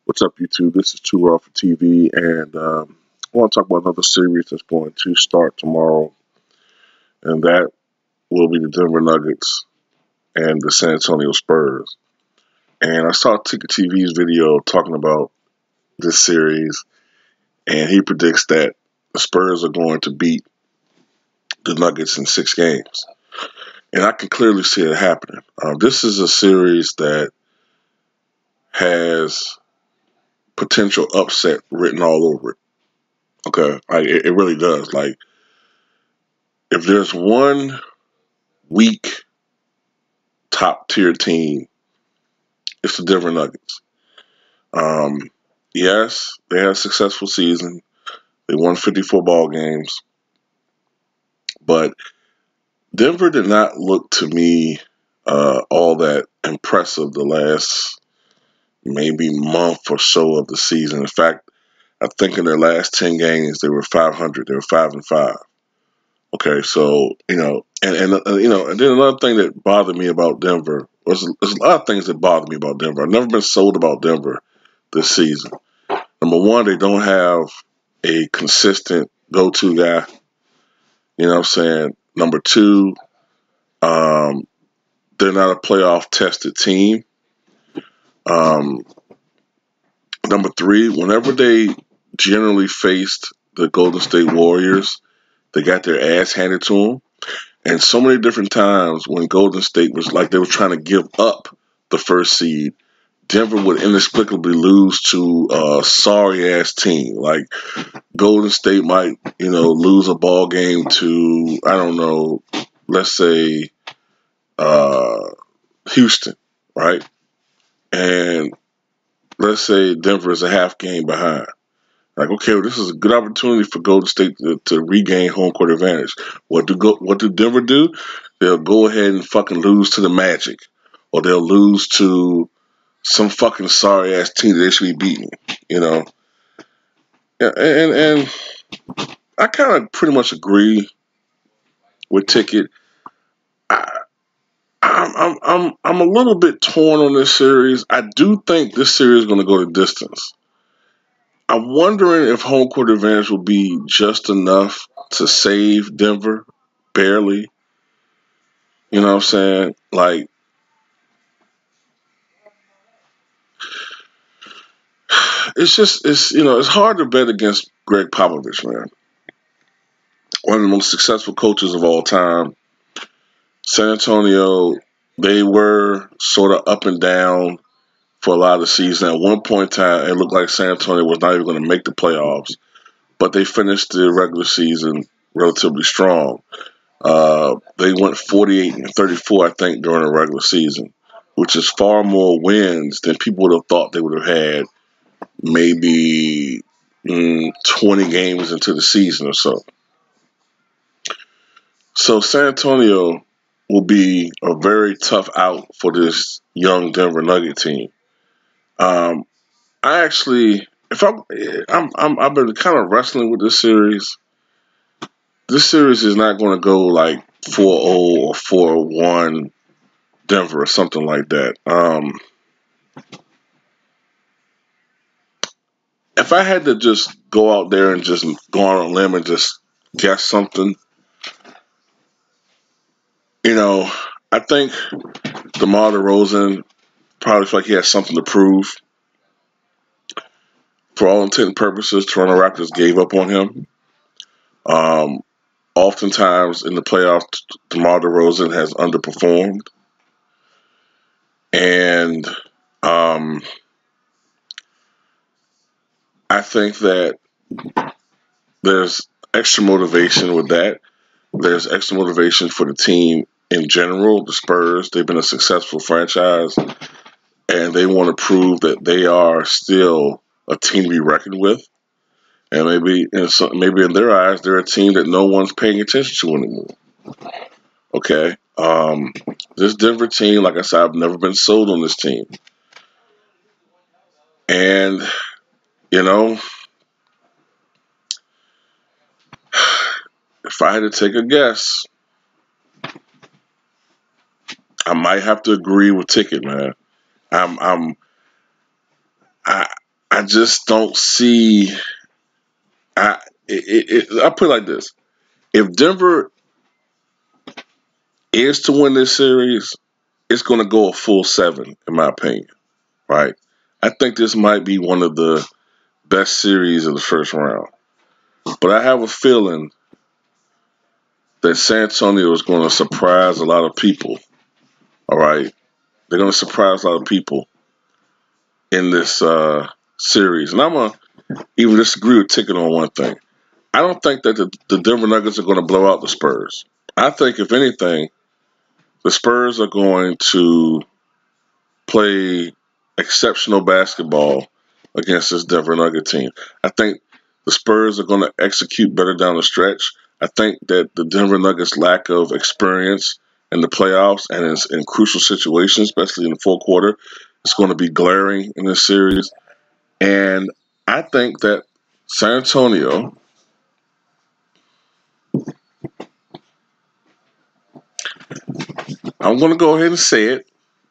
What's up, YouTube? This is Too Raw for TV, and I want to talk about another series that's going to start tomorrow, and that will be the Denver Nuggets and the San Antonio Spurs. And I saw Ticket TV's video talking about this series, and he predicts that the Spurs are going to beat the Nuggets in 6 games. And I can clearly see it happening. This is a series that has potential upset written all over it. Okay, it really does. Like, if there's one weak top tier team, it's the Denver Nuggets. Um, yes, they had a successful season. They won 54 ball games, but Denver did not look to me all that impressive the last maybe month or so of the season. In fact, I think in their last 10 games they were 500. They were 5-5. Okay, so and then another thing that bothered me about Denver was there's a lot of things that bother me about Denver. I've never been sold about Denver this season. Number one, they don't have a consistent go-to guy. You know what I'm saying? Number two, they're not a playoff tested team. Um, Number three, whenever they generally faced the Golden State Warriors, they got their ass handed to them. And so many different times when Golden State was like they were trying to give up the first seed, Denver would inexplicably lose to a sorry ass team. Like Golden State might, lose a ball game to, I don't know, let's say uh, Houston, right? And let's say Denver is a half game behind. Like, okay, well, this is a good opportunity for Golden State to regain home court advantage. What do Denver do? They'll go ahead and fucking lose to the Magic, or they'll lose to some fucking sorry ass team that they should be beating. You know, yeah, and I kind of pretty much agree with Ticket. I, I'm a little bit torn on this series. I do think this series is going to go the distance. I'm wondering if home court advantage will be just enough to save Denver, barely. You know what I'm saying? Like, it's hard to bet against Greg Popovich, man. One of the most successful coaches of all time. San Antonio, they were sort of up and down for a lot of the season. At one point in time, it looked like San Antonio was not even going to make the playoffs, but they finished the regular season relatively strong. They went 48-34, I think, during the regular season, which is far more wins than people would have thought they would have had maybe 20 games into the season or so. So San Antonio will be a very tough out for this young Denver Nugget team. Um, I actually, if I've been kind of wrestling with this series. This series is not going to go like 4-0 or 4-1 Denver or something like that. If I had to just go out there and just go on a limb and just guess something, I think DeMar DeRozan probably feel like he has something to prove. For all intent and purposes, Toronto Raptors gave up on him. Oftentimes in the playoffs, DeMar DeRozan has underperformed. And I think that there's extra motivation with that. There's extra motivation for the team in general. The Spurs, they've been a successful franchise, and they want to prove that they are still a team to be reckoned with. And maybe in their eyes, they're a team that no one's paying attention to anymore. Okay, this Denver team, like I said, I've never been sold on this team, and if I had to take a guess, I might have to agree with Ticket, man. I'm I I just don't see. I put it like this: if Denver is to win this series, it's going to go a full 7, in my opinion. Right? I think this might be one of the best series of the first round. But I have a feeling that San Antonio is going to surprise a lot of people. All right, they're going to surprise a lot of people in this series, and I'm gonna even disagree with Ticket on one thing. I don't think that the Denver Nuggets are going to blow out the Spurs. I think, if anything, the Spurs are going to play exceptional basketball against this Denver Nugget team. I think the Spurs are going to execute better down the stretch. I think that the Denver Nuggets' lack of experience in the playoffs and in crucial situations, especially in the fourth quarter, is going to be glaring in this series. And I think that San Antonio, I'm going to go ahead and say it.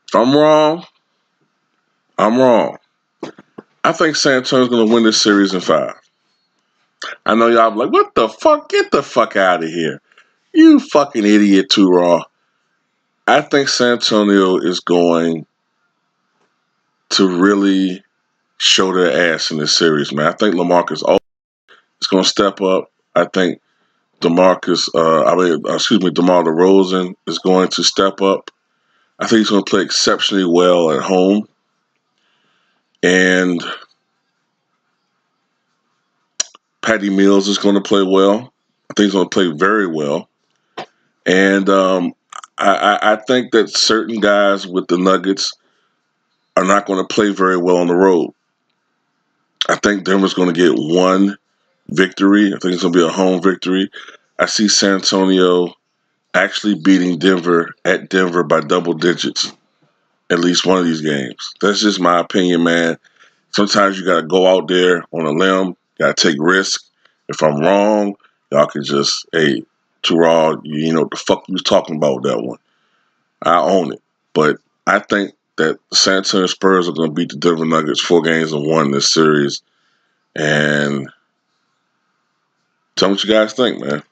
If I'm wrong, I'm wrong. I think San Antonio's going to win this series in 5. I know y'all be like, what the fuck? Get the fuck out of here. You fucking idiot, too raw. I think San Antonio is going to really show their ass in this series, man. I think LaMarcus is going to step up. I think DeMar DeRozan is going to step up. I think he's going to play exceptionally well at home. And Patty Mills is going to play well. I think he's going to play very well. And I think that certain guys with the Nuggets are not going to play very well on the road. I think Denver's going to get one victory. I think it's going to be a home victory. I see San Antonio actually beating Denver at Denver by double digits at least one of these games. That's just my opinion, man. Sometimes you got to go out there on a limb. Got to take risks. If I'm wrong, y'all can just, hey, Terrell, you know what the fuck you was talking about with that one. I own it. But I think that the San Antonio Spurs are going to beat the Denver Nuggets 4-1 in this series. And tell me what you guys think, man.